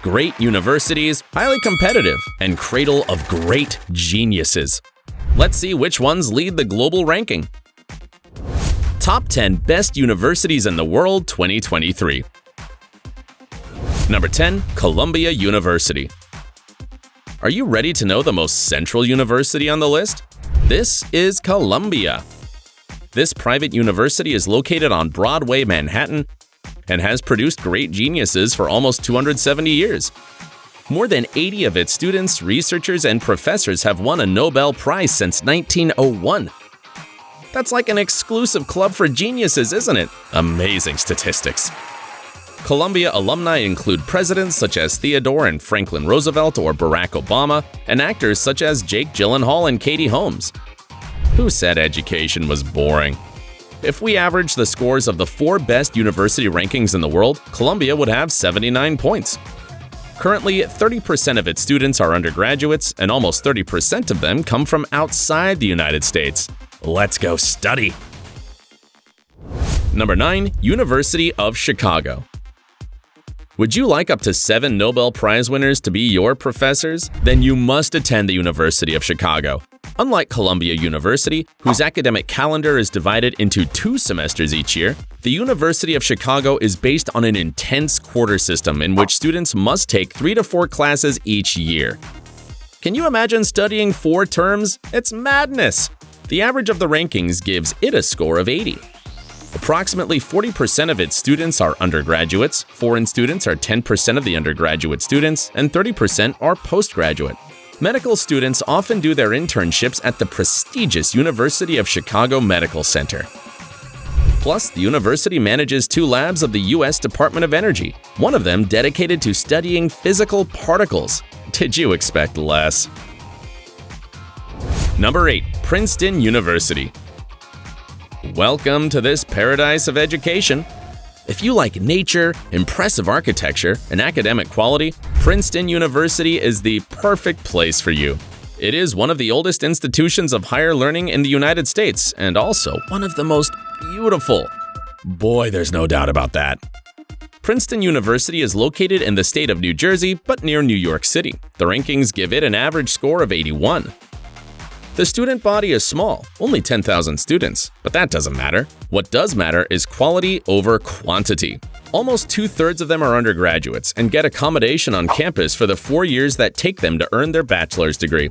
great universities, highly competitive, and cradle of great geniuses. Let's see which ones lead the global ranking. Top 10 Best Universities in the World 2023. Number 10. Columbia University. Are you ready to know the most central university on the list? This is Columbia. This private university is located on Broadway, Manhattan, and has produced great geniuses for almost 270 years. More than 80 of its students, researchers, and professors have won a Nobel Prize since 1901. That's like an exclusive club for geniuses, isn't it? Amazing statistics. Columbia alumni include presidents such as Theodore and Franklin Roosevelt or Barack Obama, and actors such as Jake Gyllenhaal and Katie Holmes. Who said education was boring? If we average the scores of the 4 best university rankings in the world, Columbia would have 79 points. Currently, 30% of its students are undergraduates, and almost 30% of them come from outside the United States. Let's go study! Number 9. University of Chicago. Would you like up to 7 Nobel Prize winners to be your professors? Then you must attend the University of Chicago. Unlike Columbia University, whose academic calendar is divided into 2 semesters each year, the University of Chicago is based on an intense quarter system in which students must take 3 to 4 classes each year. Can you imagine studying 4 terms? It's madness! The average of the rankings gives it a score of 80. Approximately 40% of its students are undergraduates, foreign students are 10% of the undergraduate students, and 30% are postgraduate. Medical students often do their internships at the prestigious University of Chicago Medical Center. Plus, the university manages 2 labs of the U.S. Department of Energy, one of them dedicated to studying physical particles. Did you expect less? Number 8. Princeton University. Welcome to this paradise of education. If you like nature, impressive architecture, and academic quality, Princeton University is the perfect place for you. It is one of the oldest institutions of higher learning in the United States, and also one of the most beautiful. Boy, there's no doubt about that. Princeton University is located in the state of New Jersey, but near New York City. The rankings give it an average score of 81. The student body is small, only 10,000 students, but that doesn't matter. What does matter is quality over quantity. Almost 2/3 of them are undergraduates and get accommodation on campus for the 4 years that take them to earn their bachelor's degree.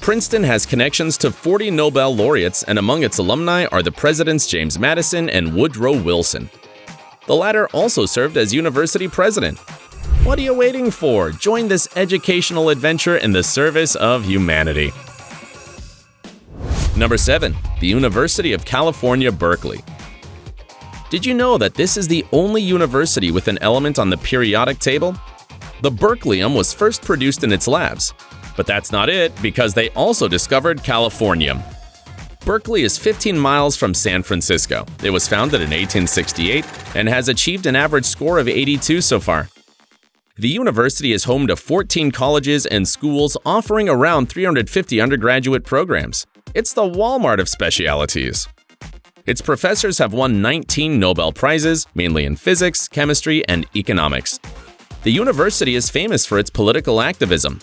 Princeton has connections to 40 Nobel laureates, and among its alumni are the presidents James Madison and Woodrow Wilson. The latter also served as university president. What are you waiting for? Join this educational adventure in the service of humanity. Number 7. The University of California, Berkeley. Did you know that this is the only university with an element on the periodic table? The berkelium was first produced in its labs. But that's not it, because they also discovered californium. Berkeley is 15 miles from San Francisco. It was founded in 1868 and has achieved an average score of 82 so far. The university is home to 14 colleges and schools offering around 350 undergraduate programs. It's the Walmart of specialities. Its professors have won 19 Nobel Prizes, mainly in physics, chemistry, and economics. The university is famous for its political activism,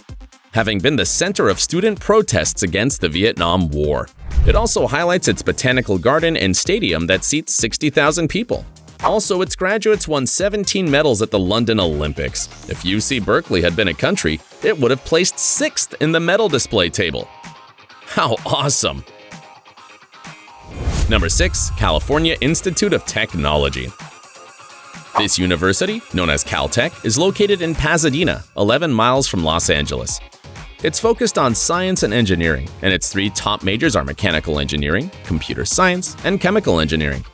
having been the center of student protests against the Vietnam War. It also highlights its botanical garden and stadium that seats 60,000 people. Also, its graduates won 17 medals at the London Olympics. If UC Berkeley had been a country, it would have placed 6th in the medal display table. How awesome! Number 6. California Institute of Technology. This university, known as Caltech, is located in Pasadena, 11 miles from Los Angeles. It's focused on science and engineering, and its 3 top majors are mechanical engineering, computer science, and chemical engineering.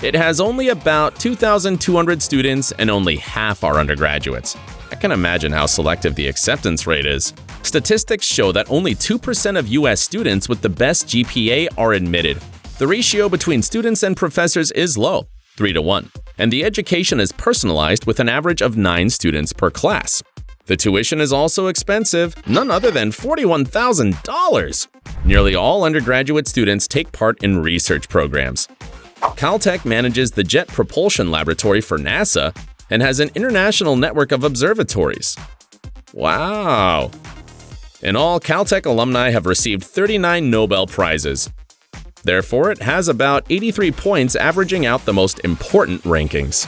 It has only about 2,200 students, and only half are undergraduates. I can imagine how selective the acceptance rate is. Statistics show that only 2% of U.S. students with the best GPA are admitted. The ratio between students and professors is low, 3-to-1, and the education is personalized with an average of 9 students per class. The tuition is also expensive, none other than $41,000. Nearly all undergraduate students take part in research programs. Caltech manages the Jet Propulsion Laboratory for NASA and has an international network of observatories. Wow! In all, Caltech alumni have received 39 Nobel Prizes. Therefore, it has about 83 points, averaging out the most important rankings.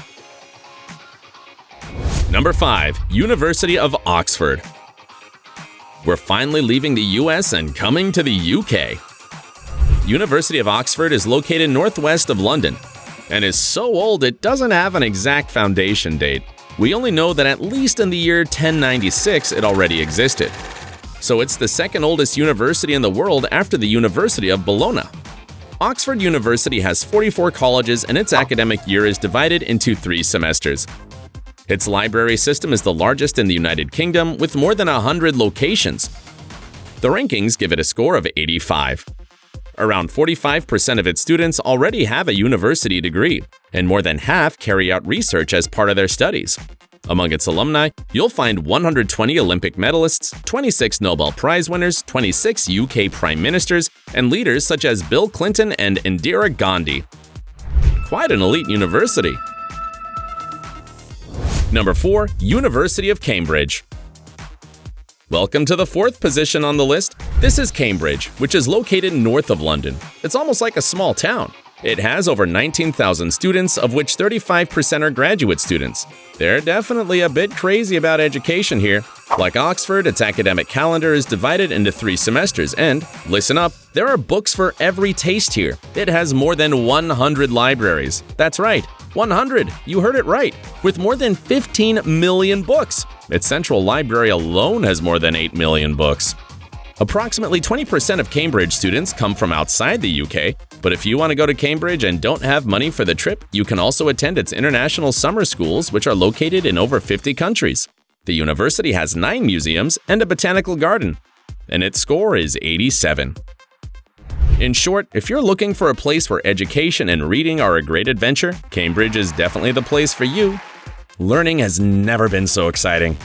Number 5. University of Oxford. We're finally leaving the US and coming to the UK. University of Oxford is located northwest of London and is so old it doesn't have an exact foundation date. We only know that at least in the year 1096 it already existed. So it's the second oldest university in the world after the University of Bologna. Oxford University has 44 colleges and its academic year is divided into 3 semesters. Its library system is the largest in the United Kingdom with more than 100 locations. The rankings give it a score of 85. Around 45% of its students already have a university degree, and more than half carry out research as part of their studies. Among its alumni, you'll find 120 Olympic medalists, 26 Nobel Prize winners, 26 UK prime ministers, and leaders such as Bill Clinton and Indira Gandhi. Quite an elite university. Number 4. University of Cambridge. Welcome to the 4th position on the list. This is Cambridge, which is located north of London. It's almost like a small town. It has over 19,000 students, of which 35% are graduate students. They're definitely a bit crazy about education here. Like Oxford, its academic calendar is divided into 3 semesters, and, listen up, there are books for every taste here. It has more than 100 libraries. That's right, 100! You heard it right! With more than 15 million books. Its central library alone has more than 8 million books. Approximately 20% of Cambridge students come from outside the UK, but if you want to go to Cambridge and don't have money for the trip, you can also attend its international summer schools, which are located in over 50 countries. The university has 9 museums and a botanical garden, and its score is 87. In short, if you're looking for a place where education and reading are a great adventure, Cambridge is definitely the place for you. Learning has never been so exciting.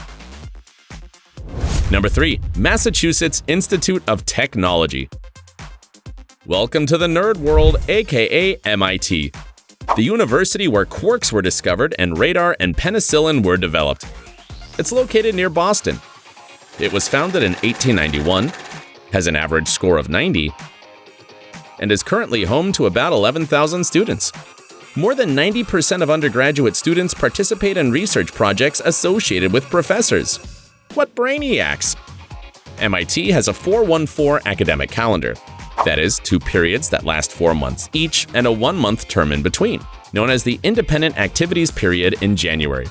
Number 3. Massachusetts Institute of Technology. Welcome to the nerd world, aka MIT. The university where quarks were discovered and radar and penicillin were developed. It's located near Boston. It was founded in 1891, has an average score of 90, and is currently home to about 11,000 students. More than 90% of undergraduate students participate in research projects associated with professors. What brainiacs! MIT has a 4-1-4 academic calendar. That is, 2 periods that last 4 months each and a 1-month term in between, known as the Independent Activities Period in January.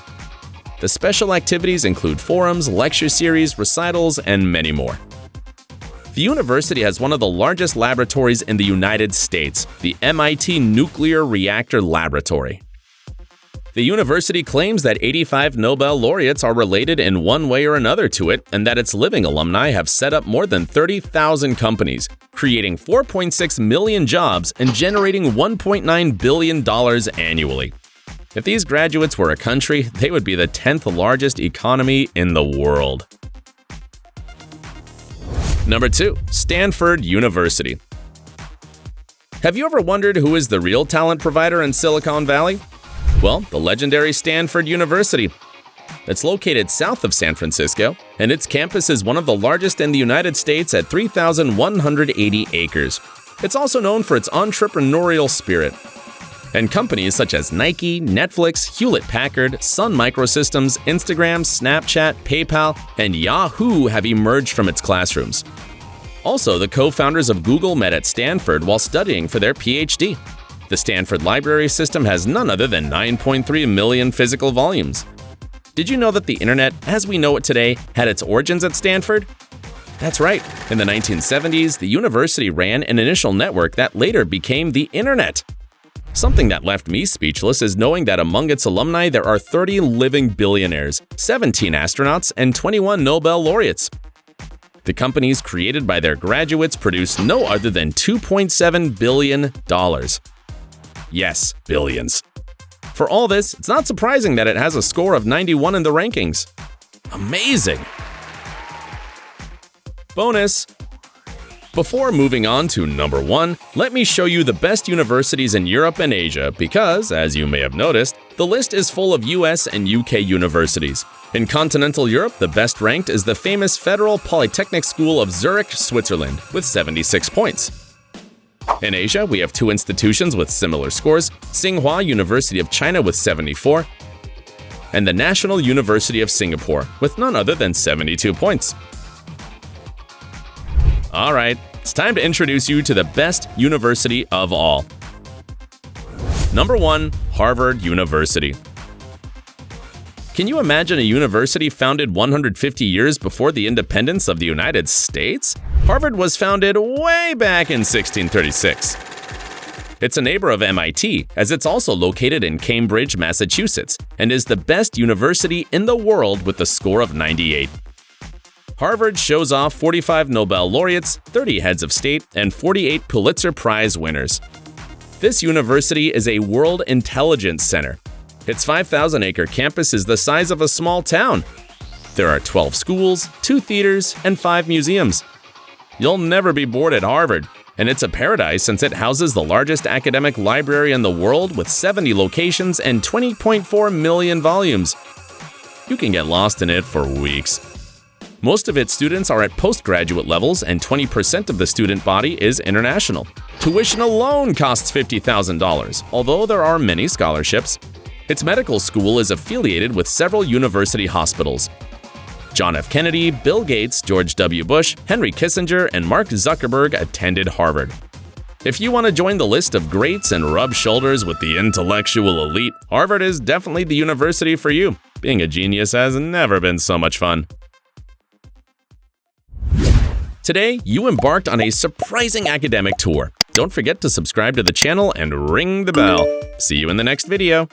The special activities include forums, lecture series, recitals, and many more. The university has one of the largest laboratories in the United States, the MIT Nuclear Reactor Laboratory. The university claims that 85 Nobel laureates are related in one way or another to it, and that its living alumni have set up more than 30,000 companies, creating 4.6 million jobs and generating $1.9 billion annually. If these graduates were a country, they would be the 10th largest economy in the world. Number 2. Stanford University. Have you ever wondered who is the real talent provider in Silicon Valley? Well, the legendary Stanford University. It's located south of San Francisco, and its campus is one of the largest in the United States at 3,180 acres. It's also known for its entrepreneurial spirit. And companies such as Nike, Netflix, Hewlett-Packard, Sun Microsystems, Instagram, Snapchat, PayPal, and Yahoo have emerged from its classrooms. Also, the co-founders of Google met at Stanford while studying for their PhD. The Stanford library system has none other than 9.3 million physical volumes. Did you know that the internet, as we know it today, had its origins at Stanford? That's right. In the 1970s, the university ran an initial network that later became the internet. Something that left me speechless is knowing that among its alumni there are 30 living billionaires, 17 astronauts, and 21 Nobel laureates. The companies created by their graduates produce no other than $2.7 billion. Yes, billions. For all this, it's not surprising that it has a score of 91 in the rankings. Amazing! Bonus! Before moving on to number 1, let me show you the best universities in Europe and Asia because, as you may have noticed, the list is full of US and UK universities. In continental Europe, the best ranked is the famous Federal Polytechnic School of Zurich, Switzerland, with 76 points. In Asia, we have 2 institutions with similar scores, Tsinghua University of China with 74, and the National University of Singapore, with none other than 72 points. Alright, it's time to introduce you to the best university of all. Number 1. Harvard University. Can you imagine a university founded 150 years before the independence of the United States? Harvard was founded way back in 1636. It's a neighbor of MIT, as it's also located in Cambridge, Massachusetts, and is the best university in the world with a score of 98. Harvard shows off 45 Nobel laureates, 30 heads of state, and 48 Pulitzer Prize winners. This university is a world intelligence center. Its 5,000-acre campus is the size of a small town. There are 12 schools, 2 theaters, and 5 museums. You'll never be bored at Harvard, and it's a paradise since it houses the largest academic library in the world with 70 locations and 20.4 million volumes. You can get lost in it for weeks. Most of its students are at postgraduate levels, and 20% of the student body is international. Tuition alone costs $50,000, although there are many scholarships. Its medical school is affiliated with several university hospitals. John F. Kennedy, Bill Gates, George W. Bush, Henry Kissinger, and Mark Zuckerberg attended Harvard. If you want to join the list of greats and rub shoulders with the intellectual elite, Harvard is definitely the university for you. Being a genius has never been so much fun. Today, you embarked on a surprising academic tour. Don't forget to subscribe to the channel and ring the bell. See you in the next video.